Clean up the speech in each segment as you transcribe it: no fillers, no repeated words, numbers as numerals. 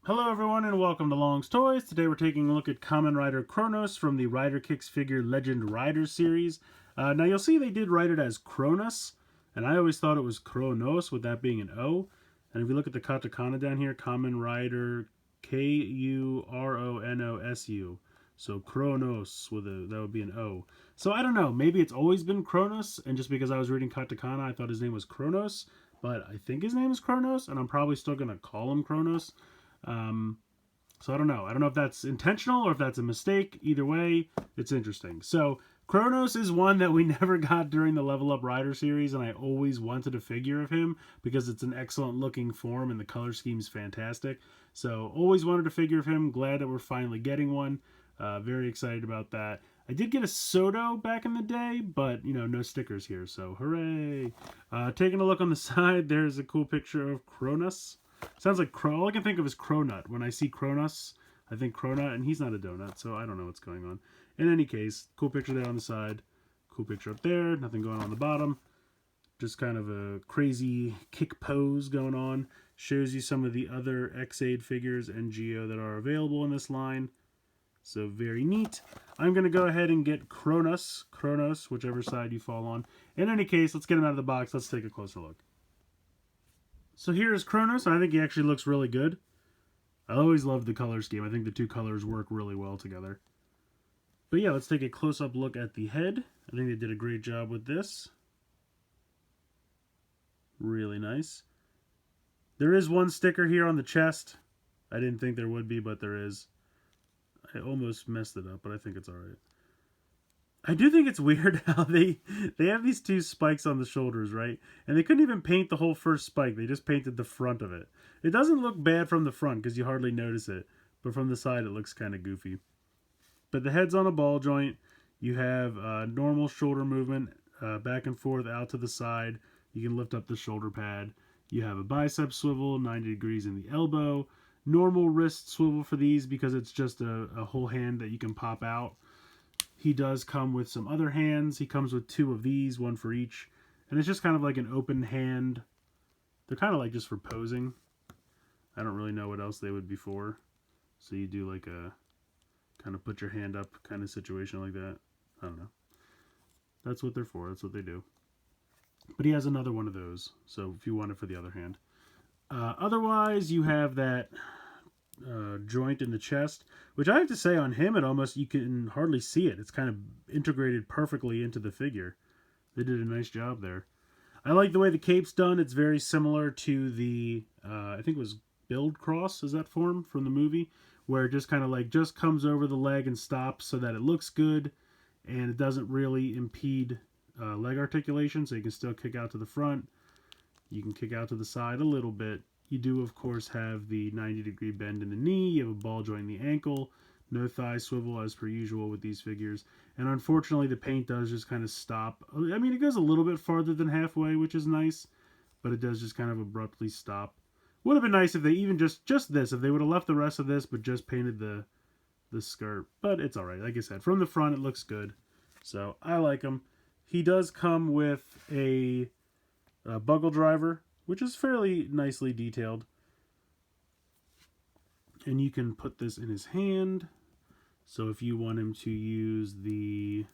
Hello everyone and welcome to Long's Toys. Today we're taking a look at Kamen Rider Cronus from the Rider Kicks Figure Legend Riders series. Now you'll see they did write it as Cronus, and I always thought it was Kronos with that being an O. And if you look at the katakana down here, Kamen Rider Kuronosu. So Kronos that would be an O. So I don't know, maybe it's always been Cronus, and just because I was reading katakana I thought his name was Kronos, but I think his name is Kronos, and I'm probably still going to call him Kronos. So I don't know. I don't know if that's intentional or if that's a mistake. Either way, it's interesting. So Cronus is one that we never got during the Level Up Rider series, and I always wanted a figure of him because it's an excellent looking form and the color scheme's fantastic. So always wanted a figure of him. Glad that we're finally getting one. Very excited about that. I did get a Soto back in the day, but no stickers here, so hooray. Taking a look on the side, there's a cool picture of Cronus. Sounds like all I can think of is Cronut. When I see Cronus, I think Cronut, and he's not a donut, so I don't know what's going on. In any case, cool picture there on the side. Cool picture up there. Nothing going on the bottom. Just kind of a crazy kick pose going on. Shows you some of the other X-Aid figures and Geo that are available in this line. So very neat. I'm going to go ahead and get Cronus, whichever side you fall on. In any case, let's get him out of the box. Let's take a closer look. So here is Cronus. I think he actually looks really good. I always loved the color scheme. I think the two colors work really well together. But yeah, let's take a close-up look at the head. I think they did a great job with this. Really nice. There is one sticker here on the chest. I didn't think there would be, but there is. I almost messed it up, but I think it's alright. I do think it's weird how they have these two spikes on the shoulders, right? And they couldn't even paint the whole first spike. They just painted the front of it. It doesn't look bad from the front because you hardly notice it. But from the side, it looks kind of goofy. But the head's on a ball joint. You have normal shoulder movement, back and forth, out to the side. You can lift up the shoulder pad. You have a bicep swivel, 90 degrees in the elbow. Normal wrist swivel for these because it's just a whole hand that you can pop out. He does come with some other hands. He comes with two of these, one for each. And it's just kind of like an open hand. They're kind of like just for posing. I don't really know what else they would be for. So you do like a kind of put your hand up kind of situation like that. I don't know. That's what they're for. That's what they do. But he has another one of those. So if you want it for the other hand. Otherwise, you have that joint in the chest, which I have to say on him, you can hardly see it. It's kind of integrated perfectly into the figure. They did a nice job there. I like the way the cape's done. It's very similar to the, I think it was Build Cross, is that form from the movie, where it just kind of like just comes over the leg and stops so that it looks good and it doesn't really impede leg articulation, so you can still kick out to the front. You can kick out to the side a little bit. You do, of course, have the 90-degree bend in the knee. You have a ball joint in the ankle. No thigh swivel, as per usual with these figures. And unfortunately, the paint does just kind of stop. I mean, it goes a little bit farther than halfway, which is nice. But it does just kind of abruptly stop. Would have been nice if they even just this. If they would have left the rest of this, but just painted the skirt. But it's alright. Like I said, from the front, it looks good. So, I like him. He does come with a buckle driver, which is fairly nicely detailed. And you can put this in his hand. So if you want him to use the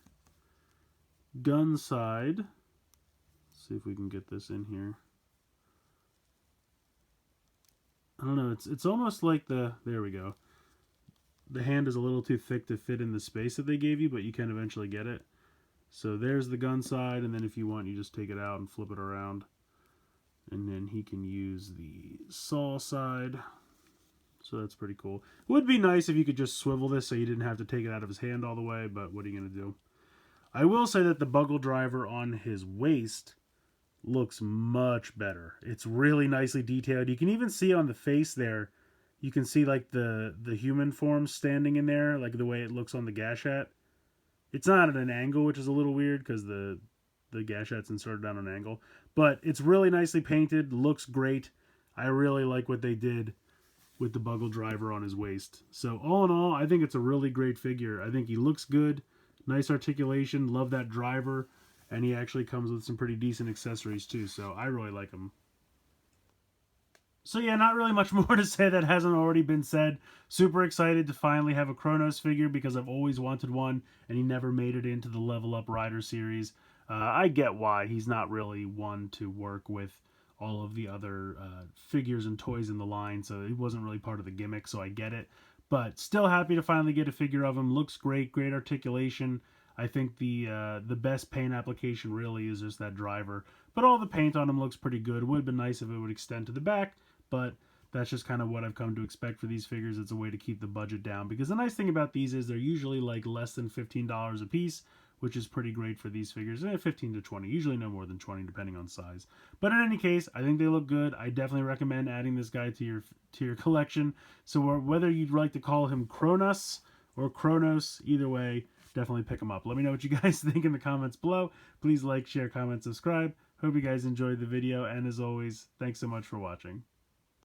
gun side, let's see if we can get this in here. I don't know, it's almost like there we go. The hand is a little too thick to fit in the space that they gave you, but you can eventually get it. So there's the gun side, and then if you want, you just take it out and flip it around. And then he can use the saw side. So that's pretty cool. It would be nice if you could just swivel this so you didn't have to take it out of his hand all the way, but what are you going to do? I will say that the buckle driver on his waist looks much better. It's really nicely detailed. You can even see on the face there, you can see like the human form standing in there, like the way it looks on the Gashat. It's not at an angle, which is a little weird because the Gashat's inserted down an angle. But it's really nicely painted, looks great. I really like what they did with the buckle driver on his waist. So all in all, I think it's a really great figure. I think he looks good, nice articulation, love that driver, and he actually comes with some pretty decent accessories too. So I really like him. So yeah, not really much more to say that hasn't already been said. Super excited to finally have a Cronus figure because I've always wanted one, and he never made it into the Level Up Rider series. I get why he's not really one to work with all of the other figures and toys in the line, so he wasn't really part of the gimmick. So I get it, but still happy to finally get a figure of him. Looks great, great articulation. I think the best paint application really is just that driver, but all the paint on him looks pretty good. It would have been nice if it would extend to the back, but that's just kind of what I've come to expect for these figures. It's a way to keep the budget down because the nice thing about these is they're usually like less than $15 a piece, which is pretty great for these figures. 15 to 20, usually no more than 20 depending on size. But in any case, I think they look good. I definitely recommend adding this guy to your collection. So whether you'd like to call him Cronus or Cronus, either way, definitely pick him up. Let me know what you guys think in the comments below. Please like, share, comment, subscribe. Hope you guys enjoyed the video, and as always, thanks so much for watching.